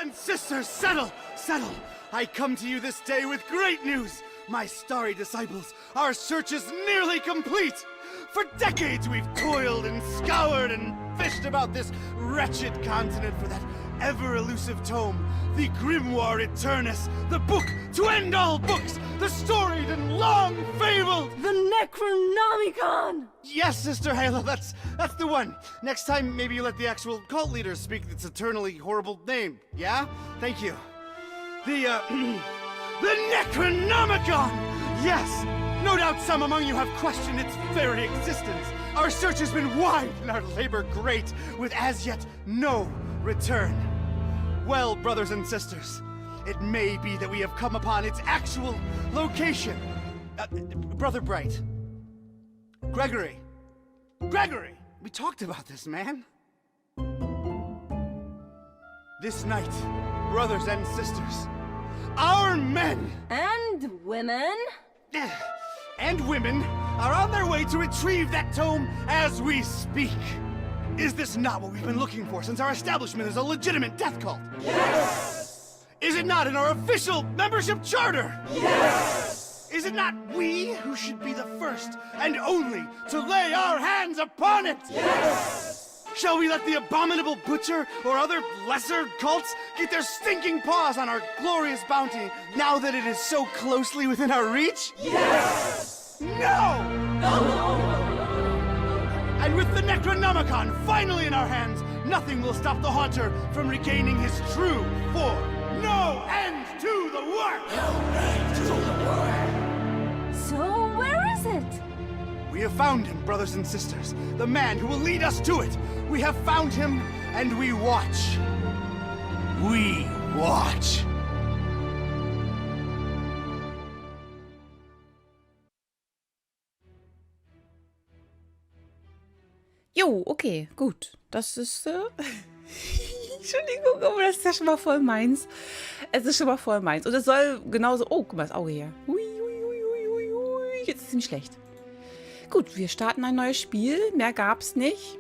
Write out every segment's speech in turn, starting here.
and sisters, settle, settle. I come to you this day with great news. My starry disciples, our search is nearly complete. For decades we've toiled and scoured and fished about this wretched continent for that ever-elusive tome, the grimoire eternus, the book to end all books, the storied and long-fabled... The Necronomicon! Yes, Sister Halo, that's the one. Next time, maybe you let the actual cult leader speak its eternally horrible name, yeah? Thank you. The Necronomicon! Yes! No doubt some among you have questioned its very existence. Our search has been wide and our labor great, with as yet no return. Well, brothers and sisters, it may be that we have come upon its actual location. Brother Bright. Gregory, we talked about this, man. This night, brothers and sisters, our men And women? and women are on their way to retrieve that tome as we speak. Is this not what we've been looking for since our establishment is a legitimate death cult? Yes! Is it not in our official membership charter? Yes! Is it not we who should be the first and only to lay our hands upon it? Yes! Shall we let the abominable butcher or other lesser cults get their stinking paws on our glorious bounty now that it is so closely within our reach? Yes! No! And with the Necronomicon finally in our hands, nothing will stop the Haunter from regaining his true form. No end to the work! So where is it? We have found him, brothers and sisters. The man who will lead us to it. We have found him, and we watch. We watch. Jo, okay, gut. Das ist, Entschuldigung, aber das ist ja schon mal voll meins. Es ist schon mal voll meins. Und es soll genauso... Oh, guck mal, das Auge hier. Hui, hui, hui, hui, hui, hui. Jetzt ist es nicht schlecht. Gut, wir starten ein neues Spiel. Mehr gab's nicht.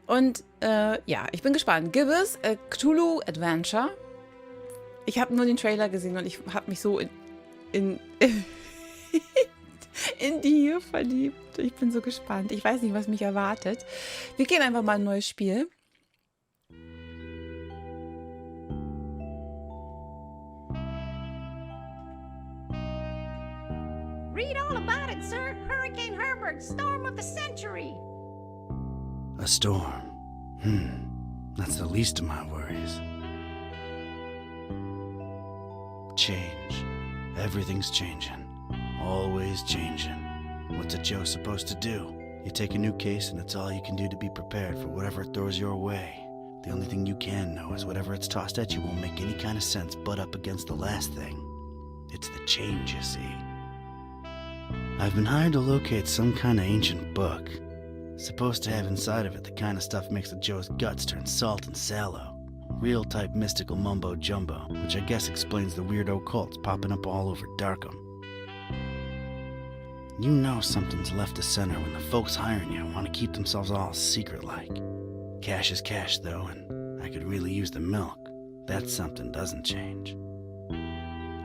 Und, ja, ich bin gespannt. Gibbous, Cthulhu Adventure. Ich habe nur den Trailer gesehen und ich habe mich so in die hier verliebt. Ich bin so gespannt. Ich weiß nicht, was mich erwartet. Wir gehen einfach mal ein neues Spiel. Read all about it, sir. Hurricane Herbert, storm of the century. A storm. That's the least of my worries. Change. Everything's changing. Always changing. What's a Joe supposed to do? You take a new case and it's all you can do to be prepared for whatever it throws your way. The only thing you can know is whatever it's tossed at you won't make any kind of sense butt up against the last thing. It's the change, you see. I've been hired to locate some kind of ancient book. Supposed to have inside of it the kind of stuff makes a Joe's guts turn salt and sallow. Real type mystical mumbo jumbo, which I guess explains the weirdo cults popping up all over Darkham. You know something's left to center when the folks hiring you want to keep themselves all secret-like. Cash is cash, though, and I could really use the milk. That something doesn't change.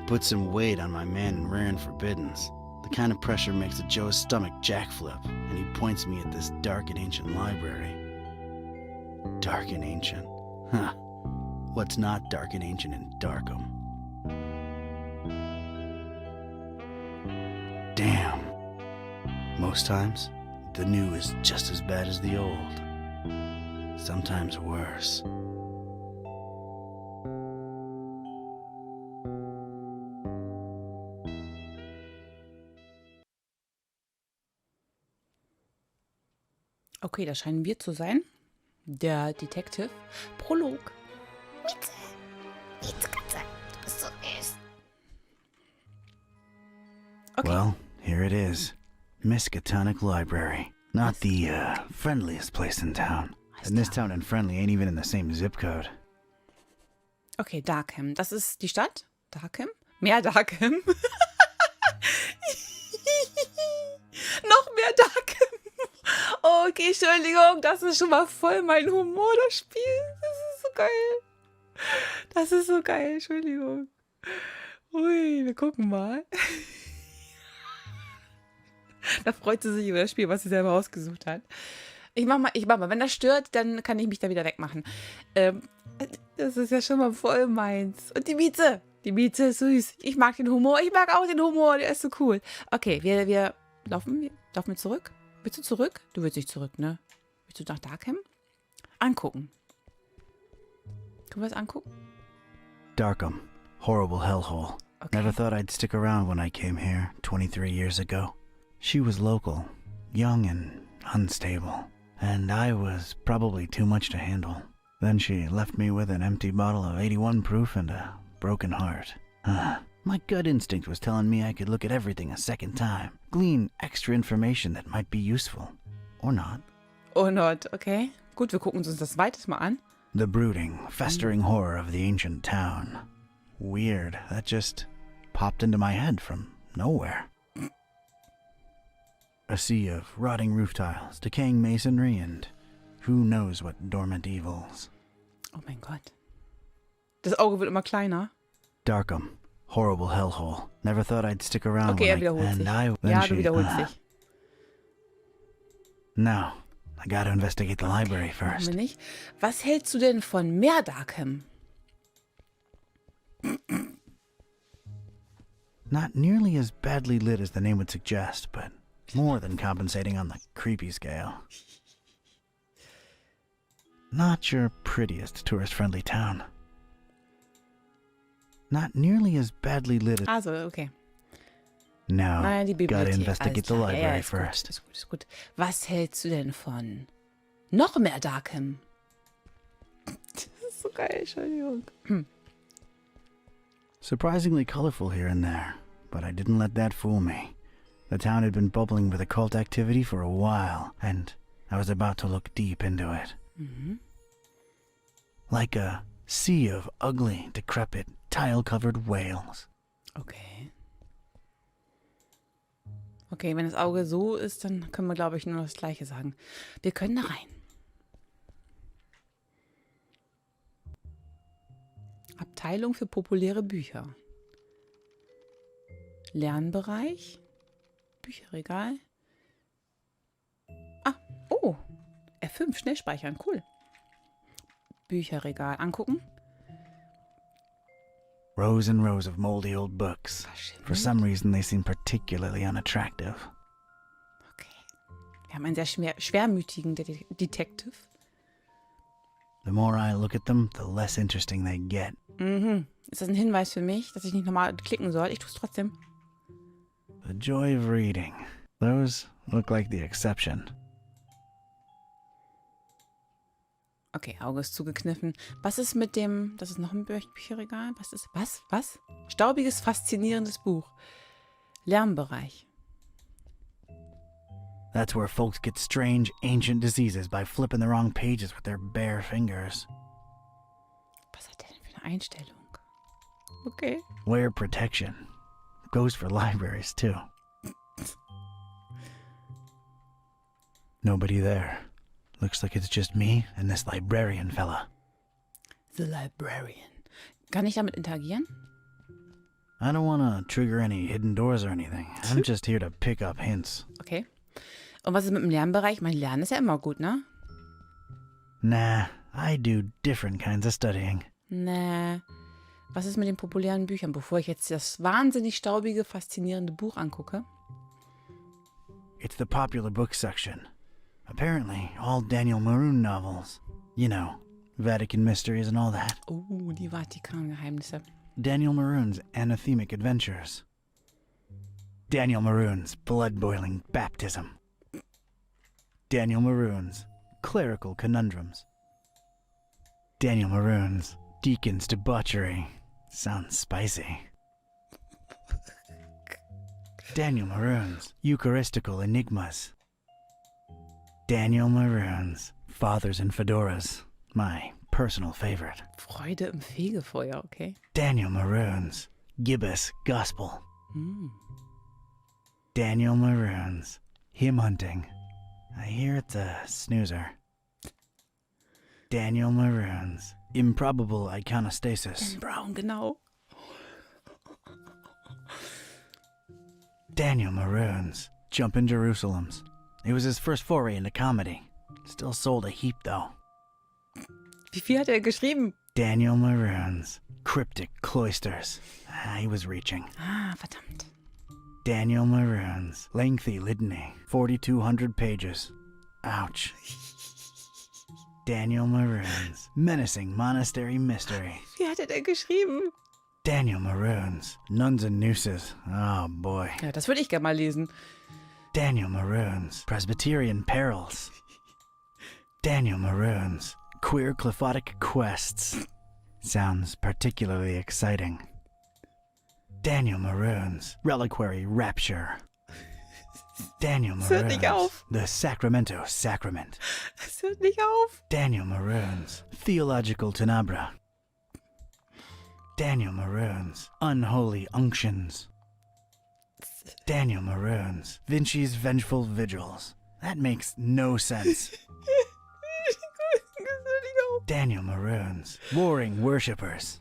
Put some weight on my man in rare and forbiddens. The kind of pressure makes a Joe's stomach jackflip, and he points me at this dark and ancient library. Dark and ancient? Huh. What's not dark and ancient in Darkham? Damn. Most times, the new is just as bad as the old. Sometimes worse. Okay, das scheinen wir zu sein. Der Detektiv. Prolog. Mieze, Katze, du bist so süß. Okay. Well, here it is. Miskatonic Library. Not the, friendliest place in town. And this town and friendly ain't even in the same zip code. Okay, Darkham. Das ist die Stadt? Darkham? Mehr Darkham? Noch mehr Darkham. Okay, Entschuldigung, das ist schon mal voll mein Humor, das Spiel. Das ist so geil. Das ist so geil, Entschuldigung. Ui, wir gucken mal. Da freut sie sich über das Spiel, was sie selber ausgesucht hat. Ich mach mal. Wenn das stört, dann kann ich mich da wieder wegmachen. Das ist ja schon mal voll meins. Und die Mieze. Die Mieze ist süß. Ich mag den Humor. Ich mag auch den Humor. Der ist so cool. Okay, wir laufen wir zurück. Willst du zurück? Du willst nicht zurück, ne? Willst du nach Darkham? Angucken. Können wir das angucken? Darkham, horrible hellhole. Okay. Never thought I'd stick around when I came here 23 years ago. She was local, young and unstable, and I was probably too much to handle. Then she left me with an empty bottle of 81 proof and a broken heart. My gut instinct was telling me I could look at everything a second time, glean extra information that might be useful. Or not. Or not, okay. Gut, wir gucken uns das zweites Mal an. The brooding, festering horror of the ancient town. Weird, that just popped into my head from nowhere. A sea of rotting roof tiles, decaying masonry, and who knows what dormant evils. Oh mein Gott. Das Auge wird immer kleiner. Darkham, horrible hellhole. Never thought I'd stick around Okay, er when wiederholt sich. then Ja, she, du wiederholst dich. Now, I gotta investigate the library Machen first. wir nicht. Was hältst du denn von mehr Darkham? Not nearly as badly lit as the name would suggest, but more than compensating on the creepy scale. Not your prettiest tourist-friendly town. Not nearly as badly lit as... Also, okay. No, Nein, die gotta Bibliothek. investigate the Alles klar. library ist gut, first. ist gut, ist gut. Was hältst du denn von noch mehr Darkham? Das ist so geil, Entschuldigung. Surprisingly colorful here and there, but I didn't let that fool me. The town had been bubbling with occult activity for a while, and I was about to look deep into it. Mhm. Like a sea of ugly, decrepit, tile-covered whales. Okay. Okay, wenn das Auge so ist, dann können wir, glaube ich, nur das Gleiche sagen. Wir können da rein. Abteilung für populäre Bücher. Lernbereich. Bücherregal. Ah, oh. F5, schnell speichern, cool. Bücherregal angucken. Rows and rows of moldy old books. For some reason they seem particularly unattractive. Okay. Wir haben einen sehr schwermütigen Detektiv. The more I look at them, the less interesting they get. Mhm. Ist das ein Hinweis für mich, dass ich nicht nochmal klicken soll? Ich tue es trotzdem. The joy of reading. Those look like the exception. Okay, Auge ist zugekniffen. Was ist mit dem... Das ist noch ein Bücherregal. Was ist... Was? Staubiges, faszinierendes Buch. Lernbereich. That's where folks get strange, ancient diseases by flipping the wrong pages with their bare fingers. Was hat der denn für eine Einstellung? Okay. Wear protection. Goes for libraries, too. Nobody there. Looks like it's just me and this librarian fella. The Librarian. Kann ich damit interagieren? I don't want to trigger any hidden doors or anything. I'm just here to pick up hints. Okay. Und was ist mit dem Lernbereich? Mein Lernen ist ja immer gut, ne? Nah, I do different kinds of studying. Nee. Was ist mit den populären Büchern, bevor ich jetzt das wahnsinnig staubige, faszinierende Buch angucke? It's the popular book section. Apparently, all Daniel Maroon novels. You know, Vatican mysteries and all that. Oh, die Vatikan-Geheimnisse. Daniel Maroon's anathemic adventures. Daniel Maroon's blood-boiling baptism. Daniel Maroon's clerical conundrums. Daniel Maroon's deacon's debauchery. Sounds spicy. Daniel Maroon's Eucharistical enigmas. Daniel Maroon's Fathers in Fedoras. My personal favorite. Freude im Fegefeuer, okay. Daniel Maroon's Gibbous Gospel. Hm. Daniel Maroon's Hymn Hunting. I hear it's a snoozer. Daniel Maroon's Improbable iconostasis. Dan Brown, genau. Daniel Maroon's Jumpin' Jerusalems. It was his first foray into comedy. Still sold a heap, though. Wie viel hat er geschrieben? Daniel Maroon's Cryptic Cloisters. He was reaching. Ah, verdammt. Daniel Maroon's Lengthy Litany. 4,200 pages. Ouch. Daniel Maroon's Menacing Monastery Mystery. Wie hat er denn geschrieben? Daniel Maroon's Nuns and Nooses. Oh boy. Ja, das würde ich gerne mal lesen. Daniel Maroon's Presbyterian Perils. Daniel Maroon's Queer Cliphotic Quests. Sounds particularly exciting. Daniel Maroon's Reliquary Rapture. Daniel Es hört nicht Maroon's auf. The Sacramento Sacrament. Es hört nicht auf. Daniel Maroon's Theological Tenebra. Daniel Maroon's Unholy Unctions. Daniel Maroon's Vinci's Vengeful Vigils. That makes no sense. Es hört nicht auf. Daniel Maroon's Warring Worshippers.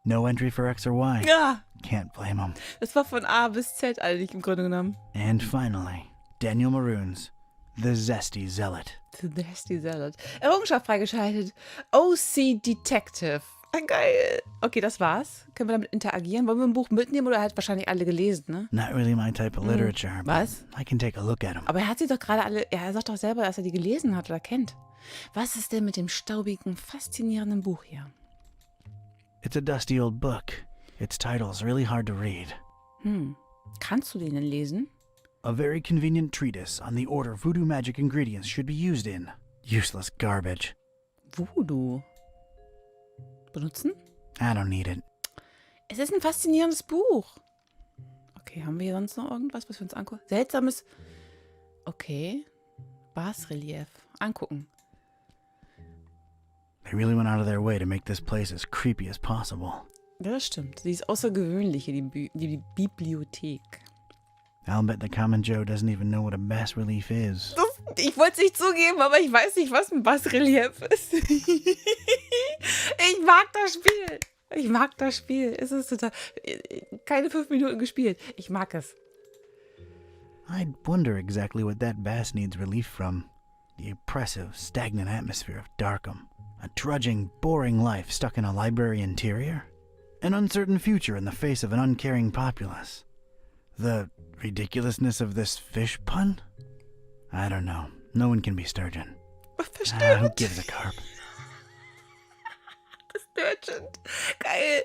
No entry for X or Y. Ja, Can't blame him. das war von A bis Z eigentlich im Grunde genommen. And finally, Daniel Maroon's The Zesty Zealot. The Nasty Salad. Errungenschaft freigeschaltet. OC Detective. Ah, geil. Okay, das war's. Können wir damit interagieren? Wollen wir ein Buch mitnehmen oder er hat wahrscheinlich alle gelesen, ne? Not really my type of literature, but Was? I can take a look at him. Aber er hat sie doch gerade alle. Ja, er sagt doch selber, dass er die gelesen hat oder kennt. Was ist denn mit dem staubigen, faszinierenden Buch hier? It's a dusty old book. Its title's really hard to read. Kannst du den denn lesen? A very convenient treatise on the order voodoo magic ingredients should be used in. Useless garbage. Voodoo. Benutzen? I don't need it. Es ist ein faszinierendes Buch. Okay, haben wir hier sonst noch irgendwas, was wir uns angucken? Seltsames. Okay. Basrelief. Angucken. They really went out of their way to make this place as creepy as possible. Ja, das stimmt. Sie ist außergewöhnlich hier, die Bibliothek. I'll bet the common Joe doesn't even know what a bas-relief is. Ich wollte es nicht zugeben, aber ich weiß nicht, was ein Basrelief ist. Ich mag das Spiel. Ich mag das Spiel. Es ist total. Keine 5 Minuten gespielt. Ich mag es. I'd wonder exactly what that bass needs relief from. The oppressive, stagnant atmosphere of Darkham. A trudging, boring life stuck in a library interior. An uncertain future in the face of an uncaring populace. The ridiculousness of this fish pun? I don't know. No one can be Sturgeon. Who gives a carp? Sturgeon. Geil.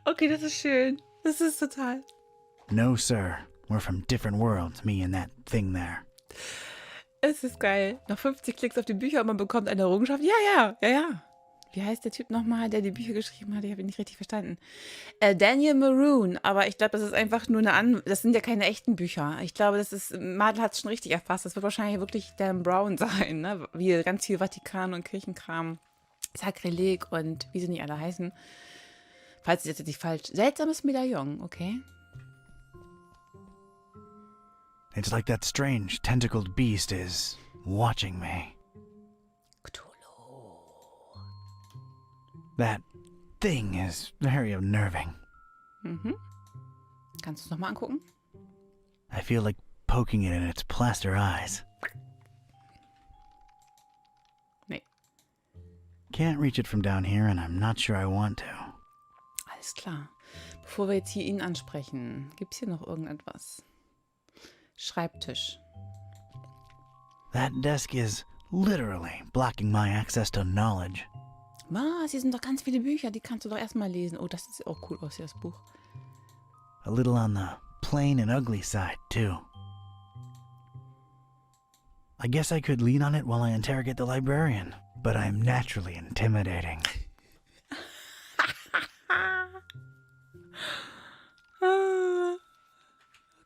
Okay, das ist schön. Das ist total. No, sir. We're from different worlds, me and that thing there. Es ist geil. Noch 50 Klicks auf die Bücher und man bekommt eine Errungenschaft. Ja. Wie heißt der Typ nochmal, der die Bücher geschrieben hat? Ich habe ihn nicht richtig verstanden. Daniel Maroon. Aber ich glaube, das ist einfach nur das sind ja keine echten Bücher. Ich glaube, Madel hat es schon richtig erfasst. Das wird wahrscheinlich wirklich Dan Brown sein, ne? Wie ganz viel Vatikan und Kirchenkram. Sakrileg und wie sie nicht alle heißen. Falls es jetzt nicht falsch. Seltsames Medaillon, okay. It's like that strange, tentacled beast is watching me. Cthulhu. That thing is very unnerving. Kannst du es nochmal angucken? I feel like poking it in its plaster eyes. Nee. Can't reach it from down here and I'm not sure I want to. Alles klar. Bevor wir jetzt hier ihn ansprechen, gibt es hier noch irgendetwas? Schreibtisch. That desk is literally blocking my access to knowledge. Was? Hier sind doch ganz viele Bücher, die kannst du doch erstmal lesen. Oh, das sieht auch cool aus, hier das Buch. A little on the plain and ugly side, too. I guess I could lean on it while I interrogate the librarian, but I'm naturally intimidating.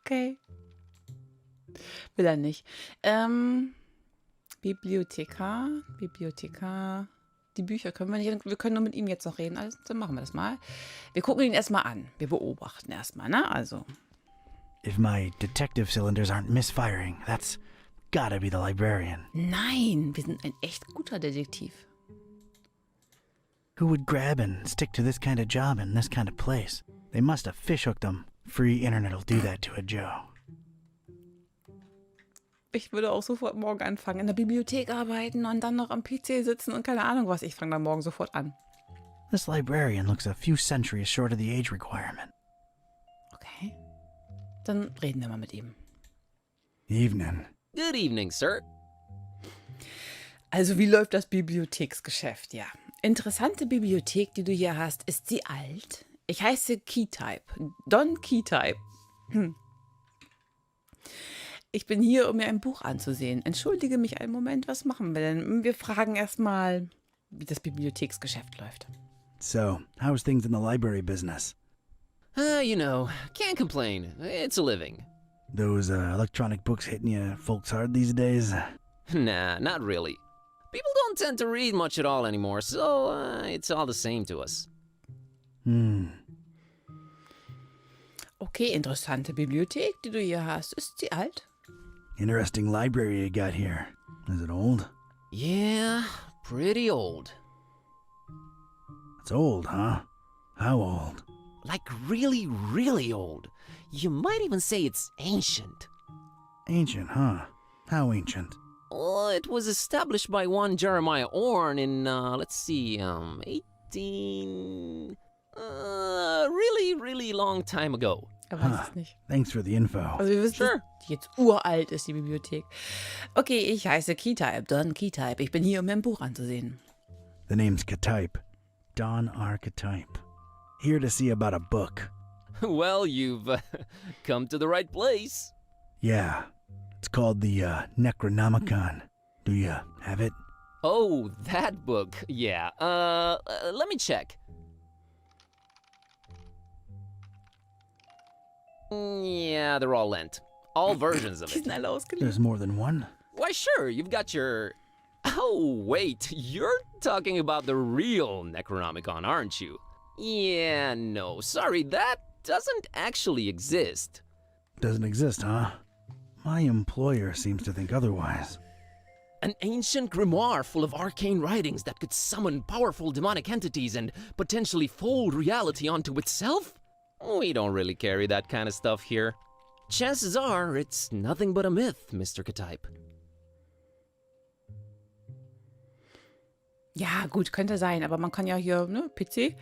Okay. Will er nicht. Bibliothekar. Die Bücher können wir nicht. Wir können nur mit ihm jetzt noch reden. Also, dann machen wir das mal. Wir gucken ihn erstmal an. Wir beobachten erstmal, ne? Also. If my detective cylinders aren't misfiring, that's gotta be the librarian. Nein, wir sind ein echt guter Detektiv. Who would grab and stick to this kind of job in this kind of place? They must have fishhooked them. Free internet'll do that to a Joe. Ich würde auch sofort morgen anfangen, in der Bibliothek arbeiten und dann noch am PC sitzen und keine Ahnung was. Ich fange dann morgen sofort an. This librarian looks a few centuries short of the age requirement. Okay. Dann reden wir mal mit ihm. Evening. Good evening, sir. Also, wie läuft das Bibliotheksgeschäft? Ja. Interessante Bibliothek, die du hier hast. Ist sie alt? Ich heiße Ketype. Don Ketype. Ich bin hier, um mir ein Buch anzusehen. Entschuldige mich einen Moment, was machen wir denn? Wir fragen erstmal, wie das Bibliotheksgeschäft läuft. So, how's things in the library business? You know, can't complain. It's a living. Those electronic books hitting you folks hard these days? Nah, not really. People don't tend to read much at all anymore, so it's all the same to us. Okay, interessante Bibliothek, die du hier hast. Ist sie alt? Interesting library you got here. Is it old? Yeah, pretty old. It's old, huh? How old? Like really, really old. You might even say it's ancient. Ancient, huh? How ancient? Well, it was established by one Jeremiah Orn in, 18... really, really long time ago. Er weiß es nicht. Thanks for the info. Also wir wissen, Sure. dass die jetzt uralt ist, die Bibliothek. Okay, ich heiße Ketype, Don Ketype. Ich bin hier, um mir ein Buch anzusehen. The name's Ketype. Don R. Ketype. Here to see about a book. Well, you've come to the right place. Yeah. It's called the Necronomicon. Do you have it? Oh, that book. Yeah. Let me check. Yeah, they're all lent. All versions of Die it. sind alle ausgeliehen. There's more than one. Why, sure, you've got your... Oh, wait, you're talking about the real Necronomicon, aren't you? Yeah, no, sorry, that doesn't actually exist. Doesn't exist, huh? My employer seems to think otherwise. An ancient grimoire full of arcane writings that could summon powerful demonic entities and potentially fold reality onto itself? We don't really carry that kind of stuff here. Chances are, it's nothing but a myth, Mr. Ketype. Ja, gut, könnte sein, aber man kann ja hier, ne, PC.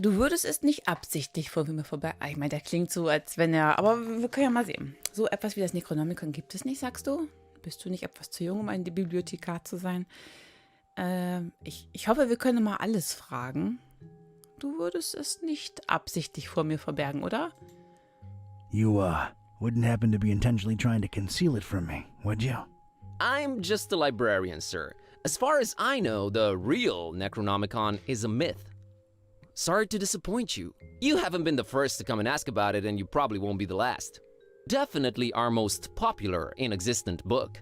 Du würdest es nicht absichtlich vor mir vorbei. Ich meine, der klingt so, als wenn er. Aber wir können ja mal sehen. So etwas wie das Necronomicon gibt es nicht, sagst du? Bist du nicht etwas zu jung, um ein Bibliothekar zu sein? Ich hoffe, wir können mal alles fragen. Du würdest es nicht absichtlich vor mir verbergen, oder? You, wouldn't happen to be intentionally trying to conceal it from me, would you? I'm just a librarian, sir. As far as I know, the real Necronomicon is a myth. Sorry to disappoint you. You haven't been the first to come and ask about it, and you probably won't be the last. Definitely our most popular inexistent book.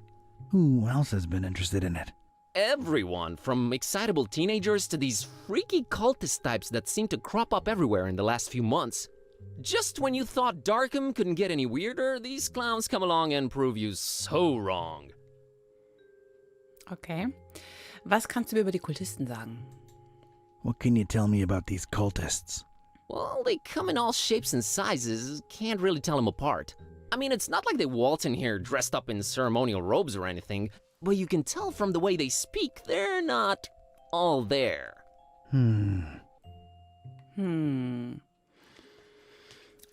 Who else has been interested in it? Everyone, from excitable teenagers to these freaky cultist types that seem to crop up everywhere in the last few months. Just when you thought Darkham couldn't get any weirder, these clowns come along and prove you so wrong. Okay. Was kannst du mir über die Kultisten sagen? What can you tell me about these cultists? Well, they come in all shapes and sizes, can't really tell them apart. I mean, it's not like they waltz in here dressed up in ceremonial robes or anything, but you can tell from the way they speak, they're not all there.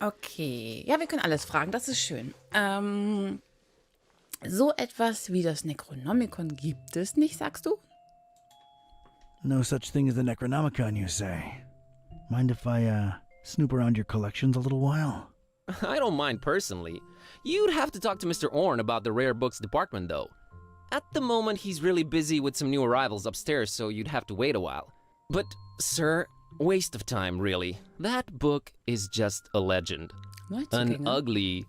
Okay. Ja, wir können alles fragen, das ist schön. So etwas wie das Necronomicon gibt es nicht, sagst du? No such thing as the Necronomicon, you say? Mind if I, snoop around your collections a little while? I don't mind personally. You'd have to talk to Mr. Orn about the rare books department, though. At the moment, he's really busy with some new arrivals upstairs, so you'd have to wait a while. But, sir, waste of time, really. That book is just a legend. An ugly,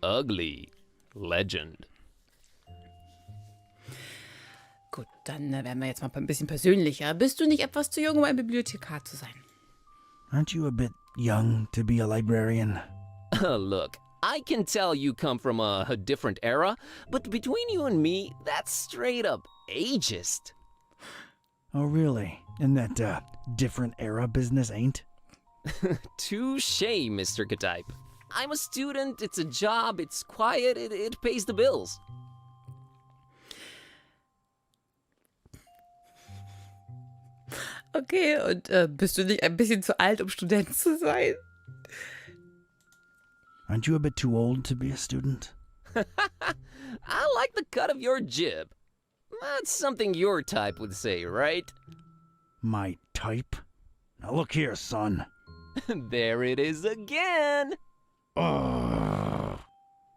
ugly legend. Gut, dann werden wir jetzt mal ein bisschen persönlicher. Bist du nicht etwas zu jung, um ein Bibliothekar zu sein? Aren't you a bit young to be a librarian? Look, I can tell you come from a different era, but between you and me, that's straight up ageist. Oh, really? In that, different era business, ain't? Touché, Mr. Ketype. I'm a student, it's a job, it's quiet, it pays the bills. Okay, und bist du nicht ein bisschen zu alt, um Student zu sein? Aren't you a bit too old to be a student? I like the cut of your jib. That's something your type would say, right? My type? Now look here, son. There it is again. Ugh.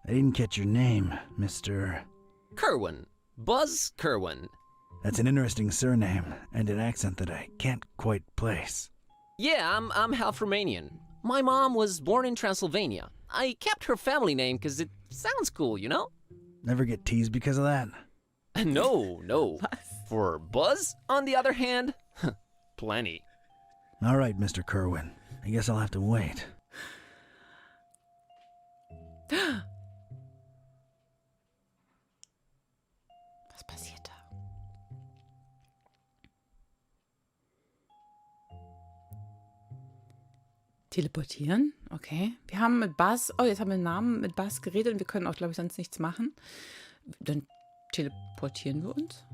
I didn't catch your name, Mr. Kerwan. Buzz Kerwan. That's an interesting surname and an accent that I can't quite place. Yeah, I'm half Romanian. My mom was born in Transylvania. I kept her family name because it sounds cool, you know? Never get teased because of that? No. For Buzz, on the other hand, plenty. All right, Mr. Kerwan. I guess I'll have to wait. Was passiert da? Teleportieren? Okay. Wir haben mit Buzz, oh, jetzt haben wir einen Namen mit Buzz geredet und wir können auch, glaube ich, sonst nichts machen. Dann teleportieren wir uns.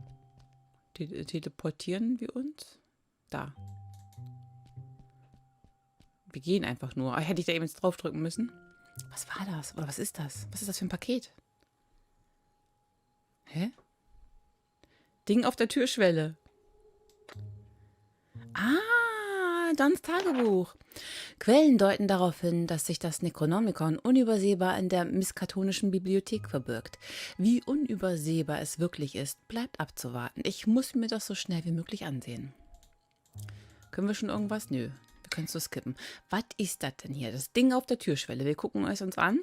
Teleportieren wir uns? Da. Wir gehen einfach nur. Hätte ich da eben jetzt draufdrücken müssen? Was war das? Oder was ist das? Was ist das für ein Paket? Hä? Ding auf der Türschwelle. Ah, Dons Tagebuch. Quellen deuten darauf hin, dass sich das Necronomicon unübersehbar in der miskatonischen Bibliothek verbirgt. Wie unübersehbar es wirklich ist, bleibt abzuwarten. Ich muss mir das so schnell wie möglich ansehen. Können wir schon irgendwas? Nö, wir können es so skippen. Was ist das denn hier? Das Ding auf der Türschwelle. Wir gucken es uns an.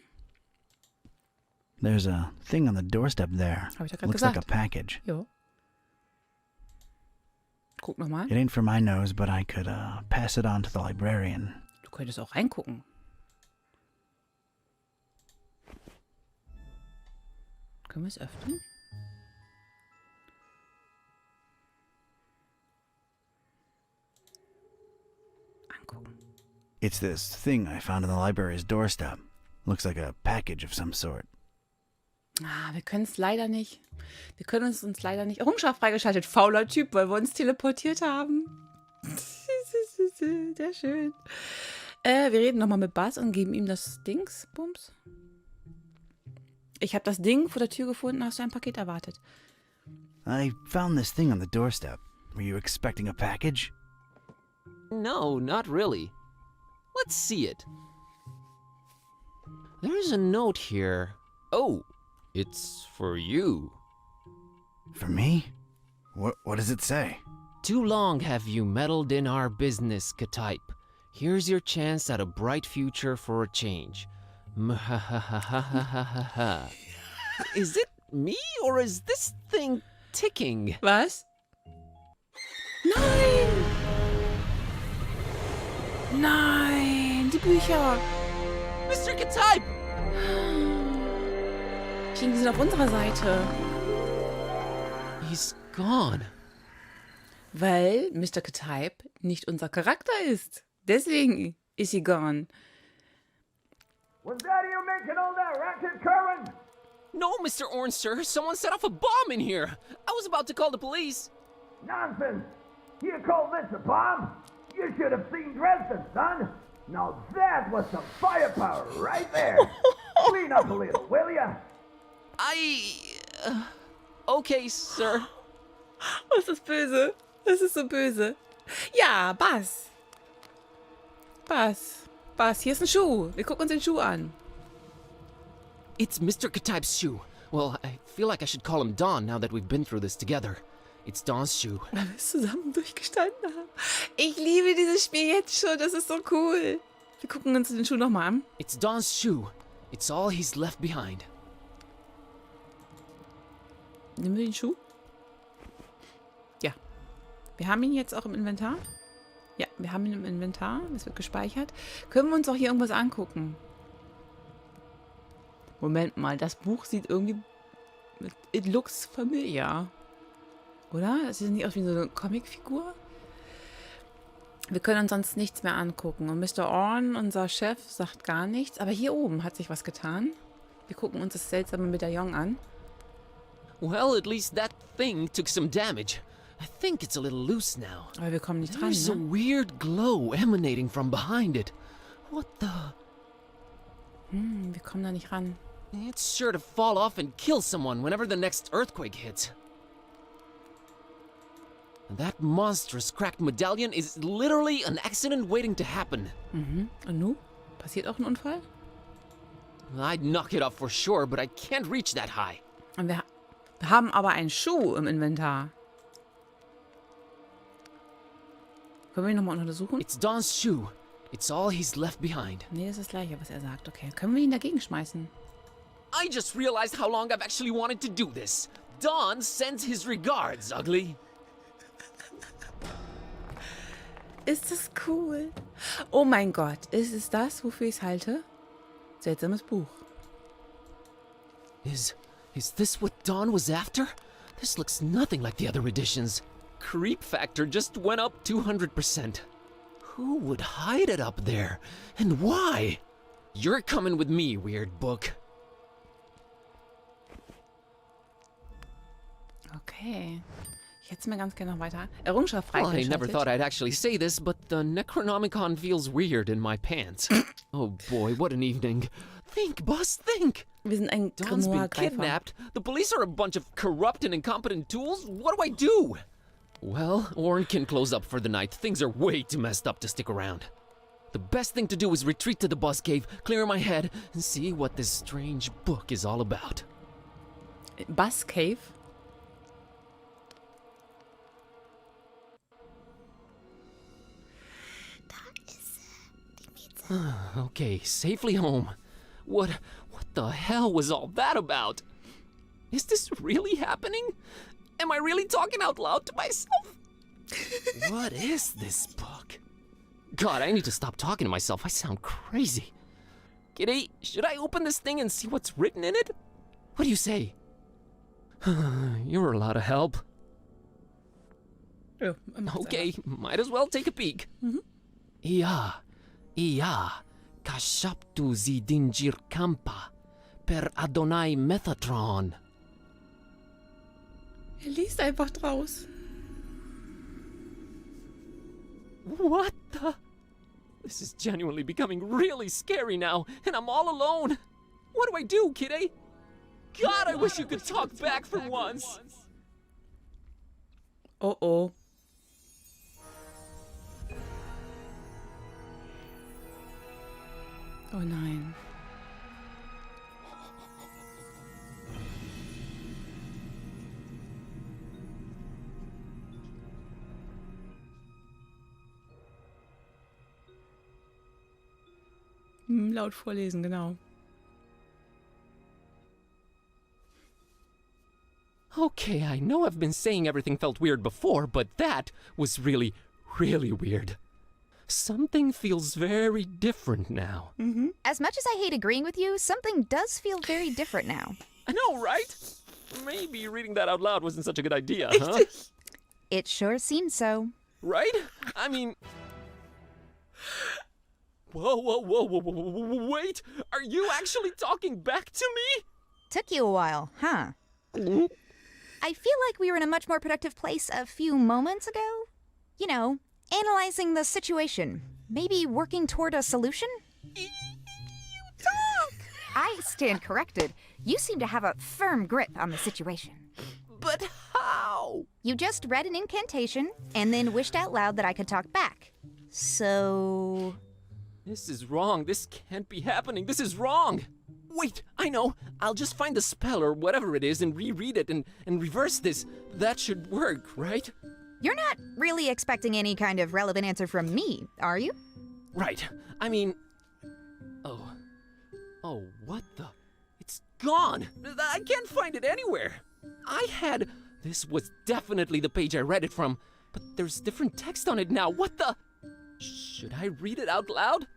There's a thing on the doorstep there. Hab ich doch gerade Looks like gesagt. a package. Jo. Guck nochmal. It ain't for my nose, but I could, pass it on to the librarian. Du könntest auch reingucken. Können wir es öffnen? Angucken. It's this thing I found on the library's doorstep. Looks like a package of some sort. Ah, wir können es leider nicht. Wir können uns leider nicht. Raumschiff freigeschaltet. Fauler Typ, weil wir uns teleportiert haben. Sehr schön. Wir reden nochmal mit Buzz und geben ihm das Dings. Bums. Ich habe das Ding vor der Tür gefunden. Hast du ein Paket erwartet? I found this thing on the doorstep. Were you expecting a package? No, not really. Let's see it. There's a note here. Oh, it's for you. For me? What does it say? Too long have you meddled in our business, Ketype. Here's your chance at a bright future for a change. Mhahahahahaha. Is it me or is this thing ticking? Was? Nein! Nein! Die Bücher! Mr. Ketype! Ich denke, die sind auf unserer Seite. He's gone. Weil Mr. Ketype nicht unser Charakter ist. Deswegen ist sie gone. Was that you making all that racket, Kerwan? No, Mr. Orange, sir. Someone set off a bomb in here. I was about to call the police. Nonsense! You call this a bomb? You should have seen Dresden, son! Now that was some firepower right there! Clean up a little, will ya? Okay, sir. Oh, ist das böse. Das ist so böse. Ja, Buzz. Buzz, hier ist ein Schuh. Wir gucken uns den Schuh an. It's Mr. Ketype's shoe. Well, I feel like I should call him Don now that we've been through this together. It's Don's shoe. Weil wir es zusammen durchgestanden haben. Ich liebe dieses Spiel jetzt schon. Das ist so cool. Wir gucken uns den Schuh nochmal an. It's Don's shoe. It's all he's left behind. Nehmen wir den Schuh? Ja. Wir haben ihn jetzt auch im Inventar. Ja, wir haben ihn im Inventar. Es wird gespeichert. Können wir uns auch hier irgendwas angucken? Moment mal, das Buch sieht irgendwie... It looks familiar. Oder? Das sieht nicht aus wie so eine Comicfigur. Wir können uns sonst nichts mehr angucken. Und Mr. Orn, unser Chef, sagt gar nichts. Aber hier oben hat sich was getan. Wir gucken uns das seltsame Medaillon an. Well, at least that thing took some damage. I think it's a little loose now. Aber wir kommen nicht dran, There's a ne? weird glow emanating from behind it. What the? Wir kommen da nicht ran. It's sure to fall off and kill someone whenever the next earthquake hits. And that monstrous cracked medallion is literally an accident waiting to happen. Und nu? Passiert auch ein Unfall? I'd knock it off for sure, but I can't reach that high. Und wir haben aber einen Schuh im Inventar. Können wir ihn nochmal untersuchen? It's Don's shoe. It's all he's left behind. Nee, das ist das Gleiche, was er sagt. Okay, können wir ihn dagegen schmeißen? I just realized how long I've actually wanted to do this. Don sends his regards, ugly. Ist das cool? Oh mein Gott, ist es das, wofür ich es halte? Seltsames Buch. Is this what Don was after? This looks nothing like the other editions. Creep factor just went up 200%. Who would hide it up there? And why? You're coming with me, weird book. Okay. Ich hätte es mir ganz gerne noch weiter. Errungenschaft Well, I never freigeschaltet. thought I'd actually say this, but the Necronomicon feels weird in my pants. Oh boy, what an evening. Think, Buzz, think! Wir sind ein Don's been Grimoire-Greifer. kidnapped. The police are a bunch of corrupt and incompetent tools. What do I do? Well, Orn can close up for the night. Things are way too messed up to stick around. The best thing to do is retreat to the Buzz Cave, clear my head, and see what this strange book is all about. Buzz Cave? Okay, safely home. What the hell was all that about? Is this really happening? Am I really talking out loud to myself? What is this book? God, I need to stop talking to myself. I sound crazy. Kitty, should I open this thing and see what's written in it? What do you say? You're a lot of help. Ja, Okay, might as well take a peek. Ia, kashaptu zidinjir kampa per Adonai Methatron. Er liest einfach draus. What the? This is genuinely becoming really scary now, and I'm all alone. What do I do, Kitteh? God, I wish you could talk back for once. Oh oh. Oh nein. Laut vorlesen, genau. Okay, I know I've been saying everything felt weird before, but that was really, really weird. Something feels very different now. As much as I hate agreeing with you, something does feel very different now. I know, right? Maybe reading that out loud wasn't such a good idea, huh? It sure seems so. Right? I mean... Whoa, wait! Are you actually talking back to me? Took you a while, huh? I feel like we were in a much more productive place a few moments ago. You know, analyzing the situation. Maybe working toward a solution? I stand corrected. You seem to have a firm grip on the situation. But how? You just read an incantation and then wished out loud that I could talk back. So... This is wrong. This can't be happening. This is wrong. Wait, I know. I'll just find the spell or whatever it is and reread it and reverse this. That should work, right? You're not really expecting any kind of relevant answer from me, are you? Right. I mean... Oh, what the... It's gone! I can't find it anywhere! This was definitely the page I read it from, but there's different text on it now. What the... Should I read it out loud?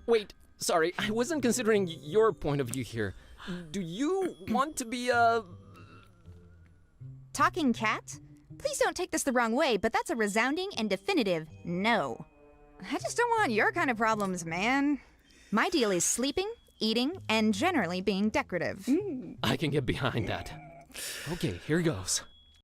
Wait, sorry, I wasn't considering your point of view here. Do you want to be a... Talking cat? Please don't take this the wrong way, but that's a resounding and definitive no. I just don't want your kind of problems, man. My deal is sleeping, eating, and generally being decorative. I can get behind that. Okay, here goes.